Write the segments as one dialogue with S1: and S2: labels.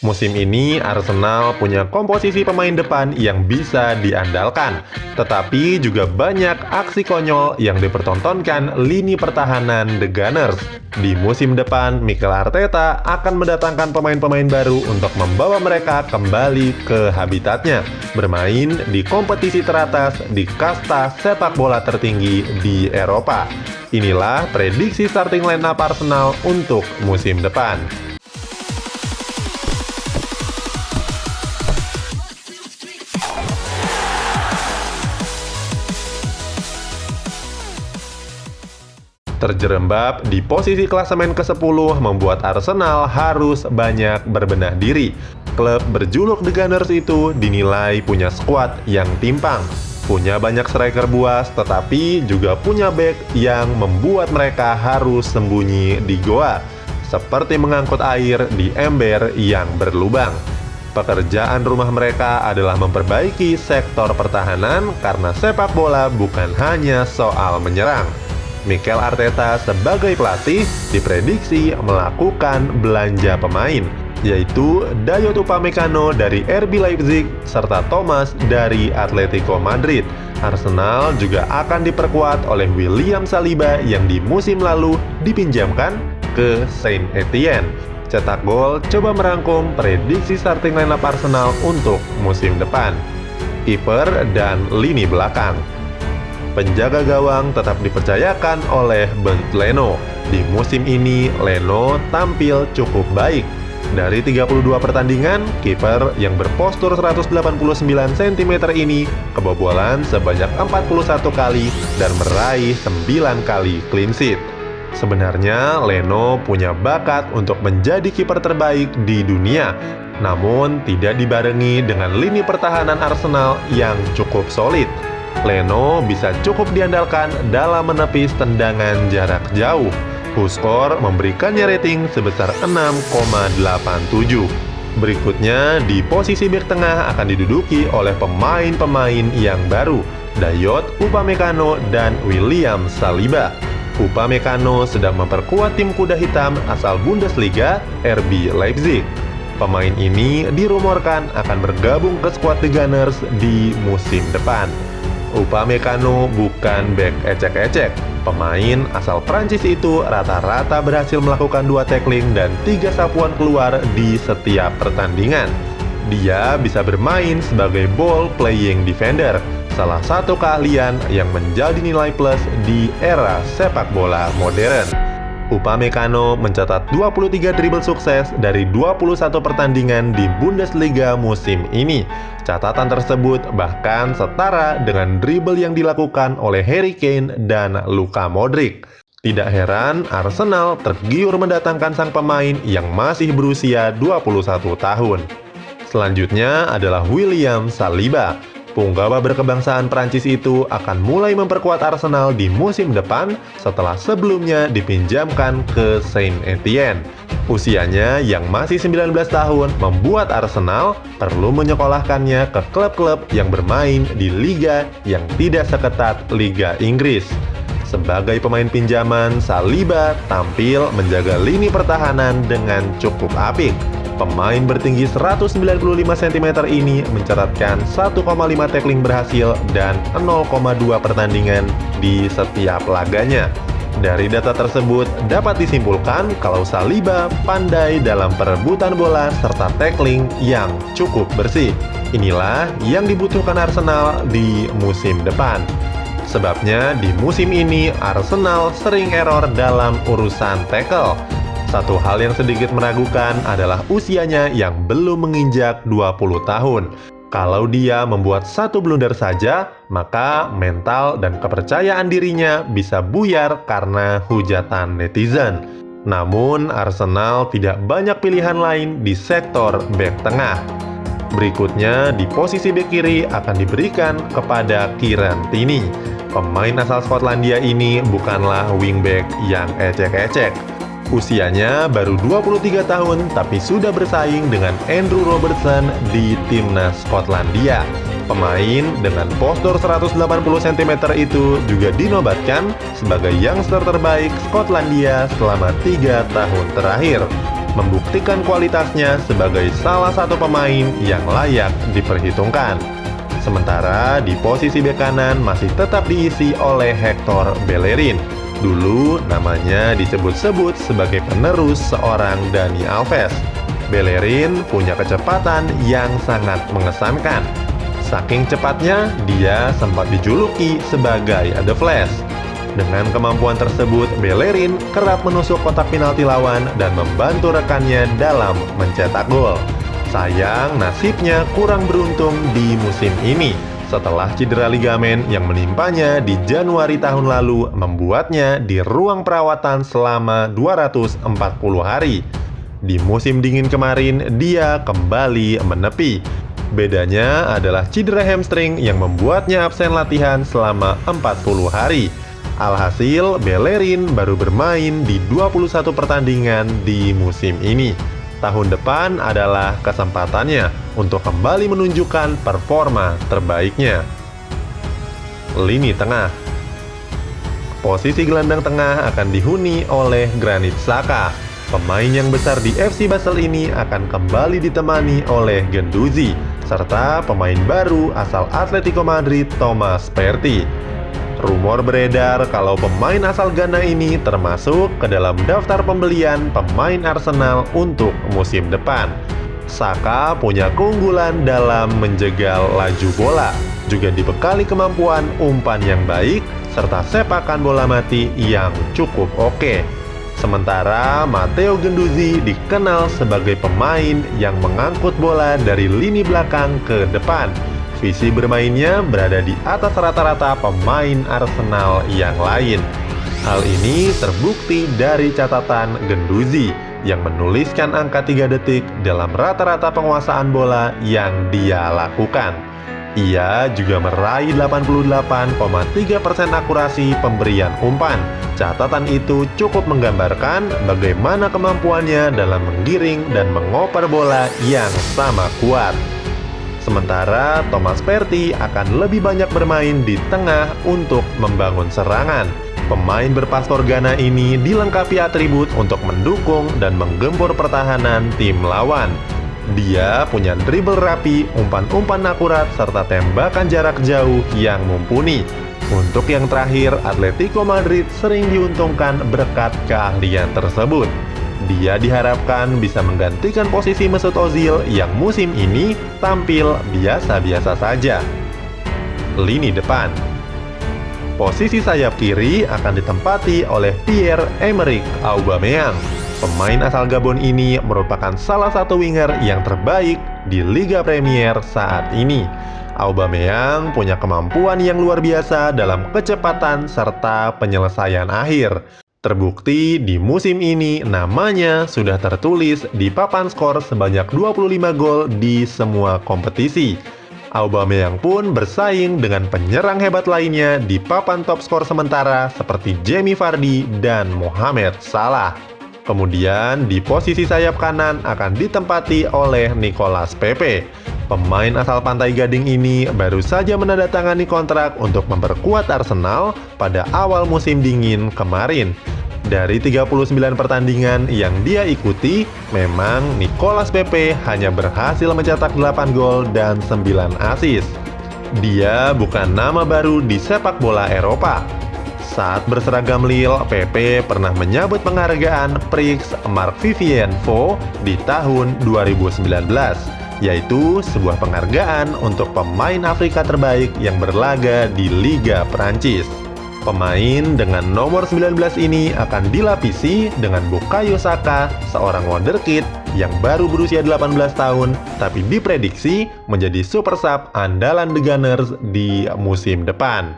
S1: Musim ini Arsenal punya komposisi pemain depan yang bisa diandalkan, tetapi juga banyak aksi konyol yang dipertontonkan lini pertahanan The Gunners. Di musim depan, Mikel Arteta akan mendatangkan pemain-pemain baru untuk membawa mereka kembali ke habitatnya, bermain di kompetisi teratas di kasta sepak bola tertinggi di Eropa. Inilah prediksi starting lineup Arsenal untuk musim depan. Terjerembab di posisi klasemen ke-10 membuat Arsenal harus banyak berbenah diri. Klub berjuluk The Gunners itu dinilai punya skuad yang timpang, punya banyak striker buas, tetapi juga punya bek yang membuat mereka harus sembunyi di goa, seperti mengangkut air di ember yang berlubang. Pekerjaan rumah mereka adalah memperbaiki sektor pertahanan karena sepak bola bukan hanya soal menyerang. Mikel Arteta sebagai pelatih diprediksi melakukan belanja pemain, yaitu Dayot Upamecano dari RB Leipzig serta Thomas dari Atletico Madrid. Arsenal juga akan diperkuat oleh William Saliba yang di musim lalu dipinjamkan ke Saint Etienne. Cetak gol coba merangkum prediksi starting lineup Arsenal untuk musim depan. Kiper dan lini belakang. Penjaga gawang tetap dipercayakan oleh Bernd Leno. Di musim ini, Leno tampil cukup baik. Dari 32 pertandingan, kiper yang berpostur 189 cm ini kebobolan sebanyak 41 kali dan meraih 9 kali clean sheet. Sebenarnya, Leno punya bakat untuk menjadi kiper terbaik di dunia, namun tidak dibarengi dengan lini pertahanan Arsenal yang cukup solid. Leno bisa cukup diandalkan dalam menepis tendangan jarak jauh. WhoScored memberikannya rating sebesar 6,87. Berikutnya, di posisi bek tengah akan diduduki oleh pemain-pemain yang baru, Dayot Upamecano dan William Saliba. Upamecano sedang memperkuat tim kuda hitam asal Bundesliga, RB Leipzig. Pemain ini dirumorkan akan bergabung ke skuad The Gunners di musim depan. Upamecano bukan bek ecek-ecek. Pemain asal Prancis itu rata-rata berhasil melakukan 2 tackling dan 3 sapuan keluar di setiap pertandingan. Dia bisa bermain sebagai ball playing defender, salah satu keahlian yang menjadi nilai plus di era sepak bola modern. Upamecano mencatat 23 dribble sukses dari 21 pertandingan di Bundesliga musim ini. Catatan tersebut bahkan setara dengan dribble yang dilakukan oleh Harry Kane dan Luka Modric. Tidak heran Arsenal tergiur mendatangkan sang pemain yang masih berusia 21 tahun. Selanjutnya adalah William Saliba. Punggawa berkebangsaan Prancis itu akan mulai memperkuat Arsenal di musim depan setelah sebelumnya dipinjamkan ke Saint Etienne. Usianya yang masih 19 tahun membuat Arsenal perlu menyekolahkannya ke klub-klub yang bermain di liga yang tidak seketat Liga Inggris. Sebagai pemain pinjaman, Saliba tampil menjaga lini pertahanan dengan cukup apik. Pemain bertinggi 195 cm ini mencatatkan 1,5 tackling berhasil dan 0,2 pertandingan di setiap laganya. Dari data tersebut dapat disimpulkan kalau Saliba pandai dalam perebutan bola serta tackling yang cukup bersih. Inilah yang dibutuhkan Arsenal di musim depan. Sebabnya di musim ini Arsenal sering error dalam urusan tackle. Satu hal yang sedikit meragukan adalah usianya yang belum menginjak 20 tahun. Kalau dia membuat satu blunder saja, maka mental dan kepercayaan dirinya bisa buyar karena hujatan netizen. Namun, Arsenal tidak banyak pilihan lain di sektor bek tengah. Berikutnya, di posisi bek kiri akan diberikan kepada Kieran Tierney. Pemain asal Skotlandia ini bukanlah wingback yang ecek-ecek. Usianya baru 23 tahun tapi sudah bersaing dengan Andrew Robertson di timnas Skotlandia. Pemain dengan postur 180 cm itu juga dinobatkan sebagai youngster terbaik Skotlandia selama 3 tahun terakhir. membuktikan kualitasnya sebagai salah satu pemain yang layak diperhitungkan. Sementara di posisi bek kanan masih tetap diisi oleh Hector Bellerin. Dulu namanya disebut-sebut sebagai penerus seorang Dani Alves. Bellerin punya kecepatan yang sangat mengesankan. Saking cepatnya, dia sempat dijuluki sebagai The Flash. Dengan kemampuan tersebut, Bellerin kerap menusuk kotak penalti lawan dan membantu rekannya dalam mencetak gol. Sayang, nasibnya kurang beruntung di musim ini. Setelah cedera ligamen yang menimpanya di Januari tahun lalu, membuatnya di ruang perawatan selama 240 hari. Di musim dingin kemarin, dia kembali menepi. Bedanya adalah cedera hamstring yang membuatnya absen latihan selama 40 hari. Alhasil, Bellerin baru bermain di 21 pertandingan di musim ini. Tahun depan adalah kesempatannya untuk kembali menunjukkan performa terbaiknya. Lini tengah. Posisi gelandang tengah akan dihuni oleh Granit Xhaka. Pemain yang besar di FC Basel ini akan kembali ditemani oleh Guendouzi, serta pemain baru asal Atletico Madrid Thomas Partey. Rumor beredar kalau pemain asal Ghana ini termasuk ke dalam daftar pembelian pemain Arsenal untuk musim depan. Xhaka punya keunggulan dalam menjegal laju bola, juga dibekali kemampuan umpan yang baik, serta sepakan bola mati yang cukup oke. Sementara Matteo Guendouzi dikenal sebagai pemain yang mengangkut bola dari lini belakang ke depan. Visi bermainnya berada di atas rata-rata pemain Arsenal yang lain. Hal ini terbukti dari catatan Guendouzi yang menuliskan angka 3 detik dalam rata-rata penguasaan bola yang dia lakukan. Ia juga meraih 88,3% akurasi pemberian umpan. Catatan itu cukup menggambarkan bagaimana kemampuannya dalam menggiring dan mengoper bola yang sama kuat. Sementara Thomas Partey akan lebih banyak bermain di tengah untuk membangun serangan. Pemain berpaspor Ghana ini dilengkapi atribut untuk mendukung dan menggempur pertahanan tim lawan. Dia punya dribble rapi, umpan-umpan akurat, serta tembakan jarak jauh yang mumpuni. Untuk yang terakhir, Atletico Madrid sering diuntungkan berkat keahlian tersebut. Dia diharapkan bisa menggantikan posisi Mesut Ozil yang musim ini tampil biasa-biasa saja. Lini depan. Posisi sayap kiri akan ditempati oleh Pierre-Emerick Aubameyang. Pemain asal Gabon ini merupakan salah satu winger yang terbaik di Liga Premier saat ini. Aubameyang punya kemampuan yang luar biasa dalam kecepatan serta penyelesaian akhir. Terbukti di musim ini namanya sudah tertulis di papan skor sebanyak 25 gol di semua kompetisi. Aubameyang pun bersaing dengan penyerang hebat lainnya di papan top skor sementara seperti Jamie Vardy dan Mohamed Salah. Kemudian di posisi sayap kanan akan ditempati oleh Nicolas Pepe. Pemain asal Pantai Gading ini baru saja menandatangani kontrak untuk memperkuat Arsenal pada awal musim dingin kemarin. Dari 39 pertandingan yang dia ikuti, memang Nicolas Pepe hanya berhasil mencetak 8 gol dan 9 assist. Dia bukan nama baru di sepak bola Eropa. Saat berseragam Lille, Pepe pernah menyabet penghargaan Prix Marc Vivien Foe di tahun 2019, yaitu sebuah penghargaan untuk pemain Afrika terbaik yang berlaga di Liga Prancis. Pemain dengan nomor 19 ini akan dilapisi dengan Bukayo Saka, seorang wonderkid yang baru berusia 18 tahun, tapi diprediksi menjadi super sub andalan The Gunners di musim depan.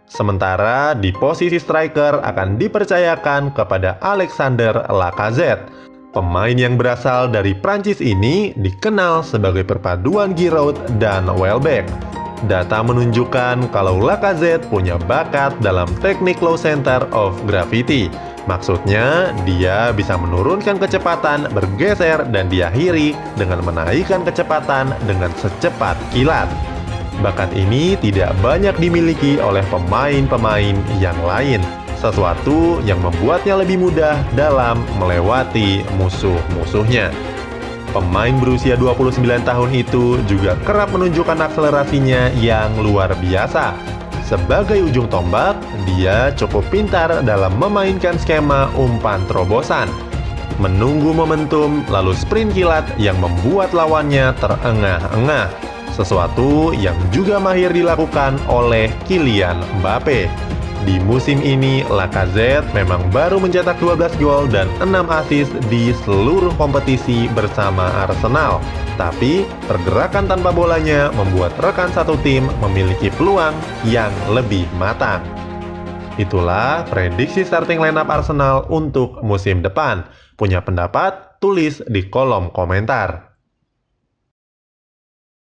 S1: Sementara di posisi striker akan dipercayakan kepada Alexander Lacazette. Pemain yang berasal dari Prancis ini dikenal sebagai perpaduan Giroud dan Welbeck. Data menunjukkan kalau Lacazette punya bakat dalam teknik low center of gravity. Maksudnya, dia bisa menurunkan kecepatan, bergeser, dan diakhiri dengan menaikkan kecepatan dengan secepat kilat. Bakat ini tidak banyak dimiliki oleh pemain-pemain yang lain. sesuatu yang membuatnya lebih mudah dalam melewati musuh-musuhnya. Pemain berusia 29 tahun itu juga kerap menunjukkan akselerasinya yang luar biasa. Sebagai ujung tombak, dia cukup pintar dalam memainkan skema umpan terobosan, menunggu momentum lalu sprint kilat yang membuat lawannya terengah-engah. Sesuatu yang juga mahir dilakukan oleh Kylian Mbappe. Di musim ini, Lacazette memang baru mencetak 12 gol dan 6 assist di seluruh kompetisi bersama Arsenal. Tapi, pergerakan tanpa bolanya membuat rekan satu tim memiliki peluang yang lebih matang. Itulah prediksi starting lineup Arsenal untuk musim depan. Punya pendapat? Tulis di kolom komentar.